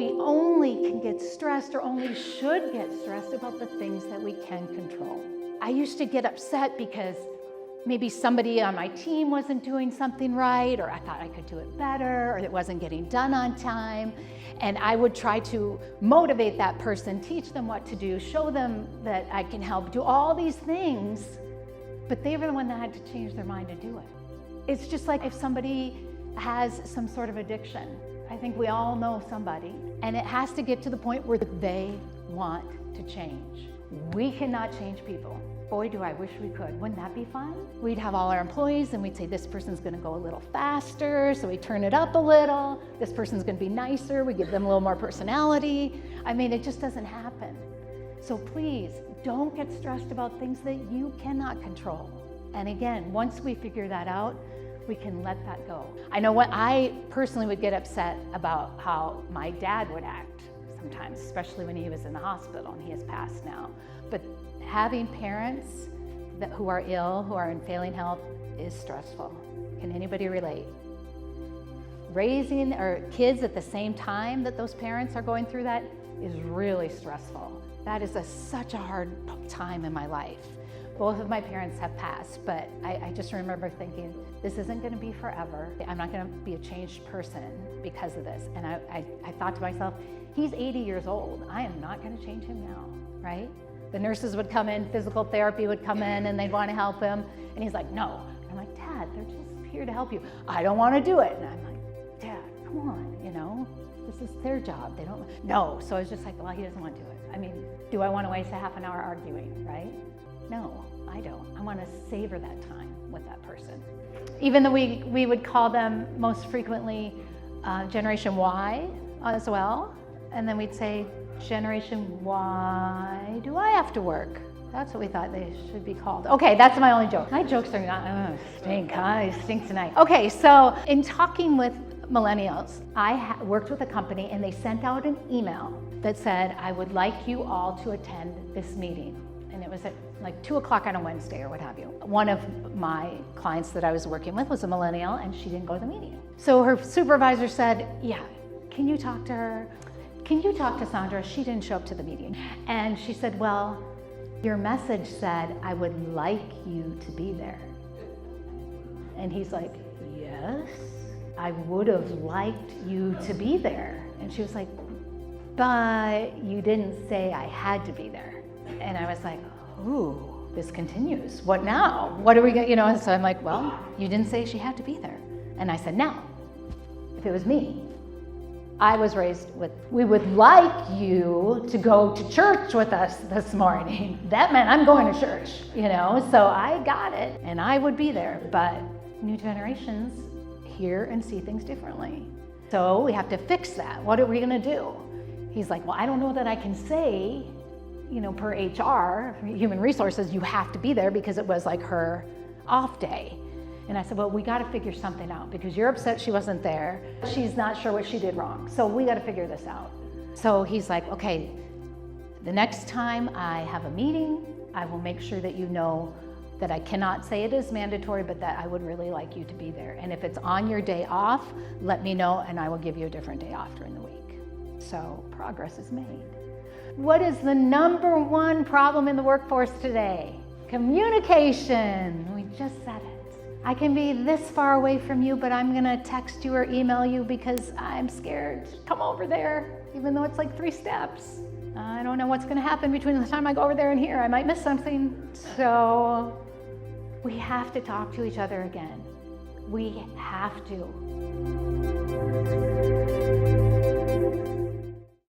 we only can get stressed or only should get stressed about the things that we can control. I used to get upset because maybe somebody on my team wasn't doing something right, or I thought I could do it better, or it wasn't getting done on time. And I would try to motivate that person, teach them what to do, show them that I can help, do all these things, but they were the one that had to change their mind to do it. It's just like if somebody has some sort of addiction. I think we all know somebody, and it has to get to the point where they want to change. We cannot change people. Boy, do I wish we could. Wouldn't that be fun? We'd have all our employees and we'd say, this person's gonna go a little faster, so we turn it up a little. This person's gonna be nicer, we give them a little more personality. I mean, it just doesn't happen. So please, don't get stressed about things that you cannot control. And again, once we figure that out, we can let that go. I know what I personally would get upset about how my dad would act sometimes, especially when he was in the hospital, and he has passed now. But having parents who are ill, who are in failing health, is stressful. Can anybody relate? Raising our kids at the same time that those parents are going through that is really stressful. That is such a hard time in my life. Both of my parents have passed, but I just remember thinking, this isn't gonna be forever. I'm not gonna be a changed person because of this. And I thought to myself, he's 80 years old. I am not gonna change him now, right? The nurses would come in, physical therapy would come in, and they'd wanna help him. And he's like, no. I'm like, Dad, they're just here to help you. I don't wanna do it. And I'm like, Dad, come on, you know? This is their job, they don't, no. So I was just like, well, he doesn't want to do it. I mean, do I wanna waste a half an hour arguing, right? No, I don't. I wanna savor that time with that person. Even though we would call them most frequently Generation Y as well. And then we'd say, Generation, why do I have to work? That's what we thought they should be called. Okay, that's my only joke. My jokes are not, I stink tonight. Okay, so in talking with millennials, I worked with a company and they sent out an email that said, I would like you all to attend this meeting. And it was at like 2 o'clock on a Wednesday or what have you. One of my clients that I was working with was a millennial and she didn't go to the meeting. So her supervisor said, yeah, can you talk to her? Can you talk to Sandra? She didn't show up to the meeting. And she said, well, your message said, I would like you to be there. And he's like, yes, I would have liked you to be there. And she was like, but you didn't say I had to be there. And I was like, ooh, this continues. What now? What are we going to, and so I'm like, well, you didn't say she had to be there. And I said, now, if it was me, I was raised with, we would like you to go to church with us this morning. That meant I'm going to church, so I got it and I would be there. But new generations hear and see things differently. So we have to fix that. What are we gonna do? He's like, well, I don't know that I can say, per HR, human resources, you have to be there because it was like her off day. And I said, well, we got to figure something out because you're upset she wasn't there. She's not sure what she did wrong. So we got to figure this out. So he's like, okay, the next time I have a meeting, I will make sure that you know that I cannot say it is mandatory, but that I would really like you to be there. And if it's on your day off, let me know and I will give you a different day off during the week. So progress is made. What is the number one problem in the workforce today? Communication. We just said it. I can be this far away from you, but I'm gonna text you or email you because I'm scared to come over there, even though it's like 3 steps. I don't know what's gonna happen between the time I go over there and here. I might miss something. So we have to talk to each other again. We have to.